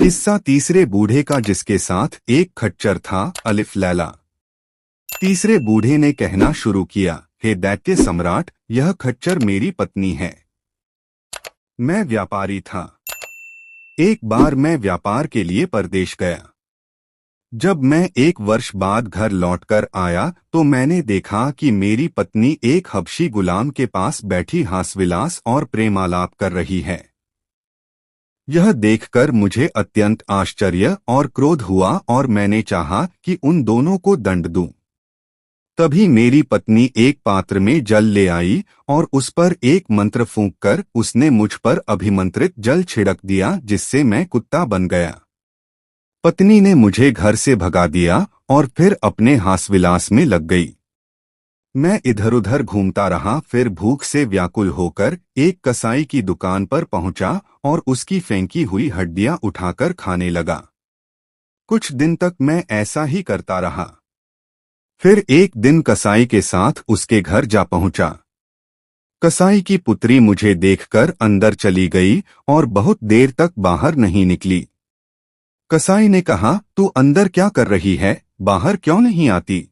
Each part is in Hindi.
किस्सा तीसरे बूढ़े का जिसके साथ एक खच्चर था। अलिफ लैला। तीसरे बूढ़े ने कहना शुरू किया, हे दैत्य सम्राट, यह खच्चर मेरी पत्नी है। मैं व्यापारी था। एक बार मैं व्यापार के लिए परदेश गया। जब मैं 1 वर्ष बाद घर लौटकर आया तो मैंने देखा कि मेरी पत्नी एक हबशी गुलाम के पास बैठी हासविलास और प्रेमालाप कर रही है। यह देखकर मुझे अत्यंत आश्चर्य और क्रोध हुआ और मैंने चाहा कि उन दोनों को दंड दूं। तभी मेरी पत्नी एक पात्र में जल ले आई और उस पर एक मंत्र फूंककर उसने मुझ पर अभिमंत्रित जल छिड़क दिया, जिससे मैं कुत्ता बन गया। पत्नी ने मुझे घर से भगा दिया और फिर अपने हासविलास में लग गई। मैं इधर उधर घूमता रहा, फिर भूख से व्याकुल होकर एक कसाई की दुकान पर पहुंचा और उसकी फेंकी हुई हड्डियां उठाकर खाने लगा। कुछ दिन तक मैं ऐसा ही करता रहा। फिर एक दिन कसाई के साथ उसके घर जा पहुंचा। कसाई की पुत्री मुझे देखकर अंदर चली गई और बहुत देर तक बाहर नहीं निकली। कसाई ने कहा, तू अंदर क्या कर रही है, बाहर क्यों नहीं आती?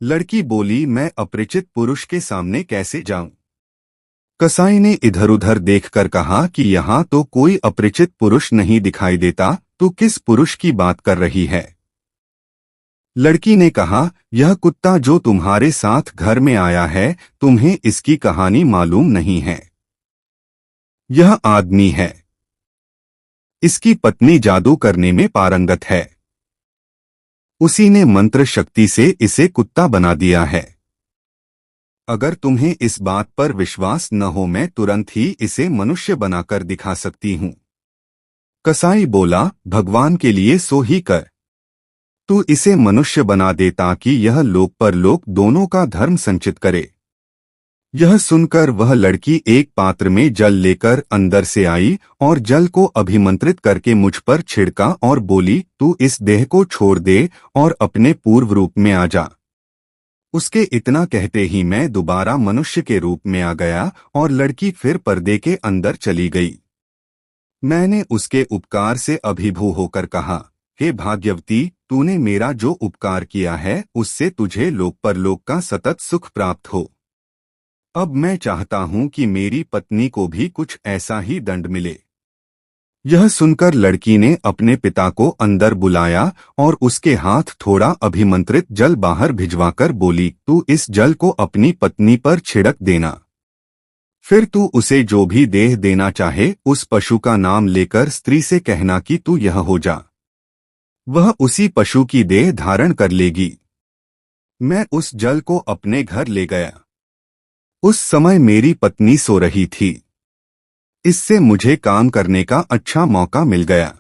लड़की बोली, मैं अपरिचित पुरुष के सामने कैसे जाऊं? कसाई ने इधर उधर देखकर कहा कि यहाँ तो कोई अपरिचित पुरुष नहीं दिखाई देता, तू किस पुरुष की बात कर रही है? लड़की ने कहा, यह कुत्ता जो तुम्हारे साथ घर में आया है, तुम्हें इसकी कहानी मालूम नहीं है। यह आदमी है। इसकी पत्नी जादू करने में पारंगत है। उसी ने मंत्र शक्ति से इसे कुत्ता बना दिया है। अगर तुम्हें इस बात पर विश्वास न हो, मैं तुरंत ही इसे मनुष्य बनाकर दिखा सकती हूँ। कसाई बोला, भगवान के लिए सो ही कर। तू इसे मनुष्य बना दे ताकि यह लोक परलोक दोनों का धर्म संचित करे। यह सुनकर वह लड़की एक पात्र में जल लेकर अंदर से आई और जल को अभिमंत्रित करके मुझ पर छिड़का और बोली, तू इस देह को छोड़ दे और अपने पूर्व रूप में आ जा। उसके इतना कहते ही मैं दोबारा मनुष्य के रूप में आ गया और लड़की फिर पर्दे के अंदर चली गई। मैंने उसके उपकार से अभिभू होकर कहा, हे भाग्यवती, तूने मेरा जो उपकार किया है उससे तुझे लोक परलोक का सतत सुख प्राप्त हो। अब मैं चाहता हूं कि मेरी पत्नी को भी कुछ ऐसा ही दंड मिले। यह सुनकर लड़की ने अपने पिता को अंदर बुलाया और उसके हाथ थोड़ा अभिमंत्रित जल बाहर भिजवाकर बोली, तू इस जल को अपनी पत्नी पर छिड़क देना। फिर तू उसे जो भी देह देना चाहे उस पशु का नाम लेकर स्त्री से कहना कि तू यह हो जा। वह उसी पशु की देह धारण कर लेगी। मैं उस जल को अपने घर ले गया। उस समय मेरी पत्नी सो रही थी। इससे मुझे काम करने का अच्छा मौका मिल गया।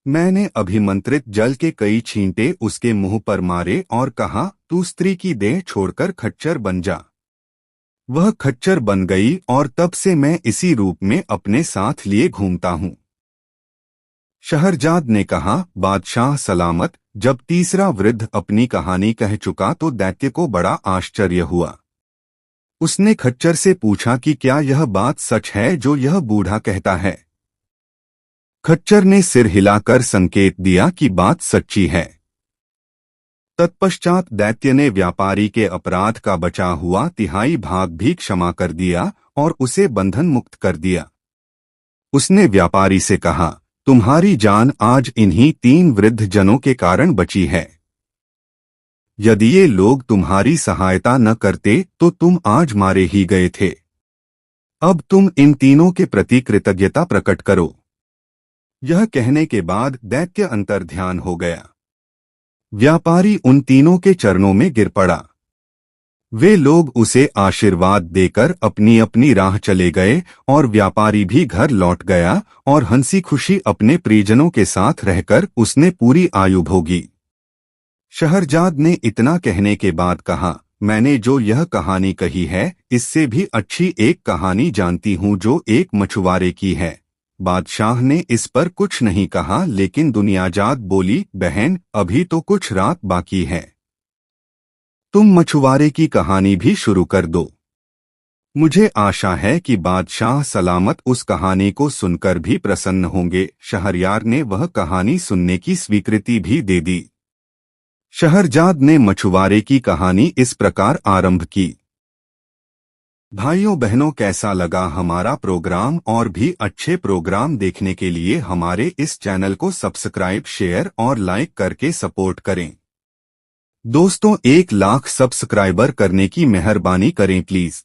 मैंने अभिमंत्रित जल के कई छींटे उसके मुंह पर मारे और कहा, तू स्त्री की देह छोड़कर खच्चर बन जा। वह खच्चर बन गई और तब से मैं इसी रूप में अपने साथ लिए घूमता हूँ। शहरजाद ने कहा, बादशाह सलामत। जब तीसरा वृद्ध अपनी कहानी कह चुका तो दैत्य को बड़ा आश्चर्य हुआ। उसने खच्चर से पूछा कि क्या यह बात सच है जो यह बूढ़ा कहता है? खच्चर ने सिर हिलाकर संकेत दिया कि बात सच्ची है। तत्पश्चात दैत्य ने व्यापारी के अपराध का बचा हुआ तिहाई भाग भी क्षमा कर दिया और उसे बंधन मुक्त कर दिया। उसने व्यापारी से कहा, तुम्हारी जान आज इन्हीं 3 वृद्ध जनों के कारण बची है। यदि ये लोग तुम्हारी सहायता न करते तो तुम आज मारे ही गए थे। अब तुम इन तीनों के प्रति कृतज्ञता प्रकट करो। यह कहने के बाद दैत्य अंतर्ध्यान हो गया। व्यापारी उन तीनों के चरणों में गिर पड़ा। वे लोग उसे आशीर्वाद देकर अपनी अपनी राह चले गए और व्यापारी भी घर लौट गया और हंसी खुशी अपने परिजनों के साथ रहकर उसने पूरी आयु भोगी। शहरजाद ने इतना कहने के बाद कहा, मैंने जो यह कहानी कही है इससे भी अच्छी एक कहानी जानती हूँ जो एक मछुआरे की है। बादशाह ने इस पर कुछ नहीं कहा, लेकिन दुनियाजाद बोली, बहन, अभी तो कुछ रात बाकी है। तुम मछुआरे की कहानी भी शुरू कर दो। मुझे आशा है कि बादशाह सलामत उस कहानी को सुनकर भी प्रसन्न होंगे। शहरयार ने वह कहानी सुनने की स्वीकृति भी दे दी। शहरजाद ने मछुआरे की कहानी इस प्रकार आरंभ की। भाइयों बहनों, कैसा लगा हमारा प्रोग्राम? और भी अच्छे प्रोग्राम देखने के लिए हमारे इस चैनल को सब्सक्राइब, शेयर और लाइक करके सपोर्ट करें। दोस्तों, 1 लाख सब्सक्राइबर करने की मेहरबानी करें प्लीज।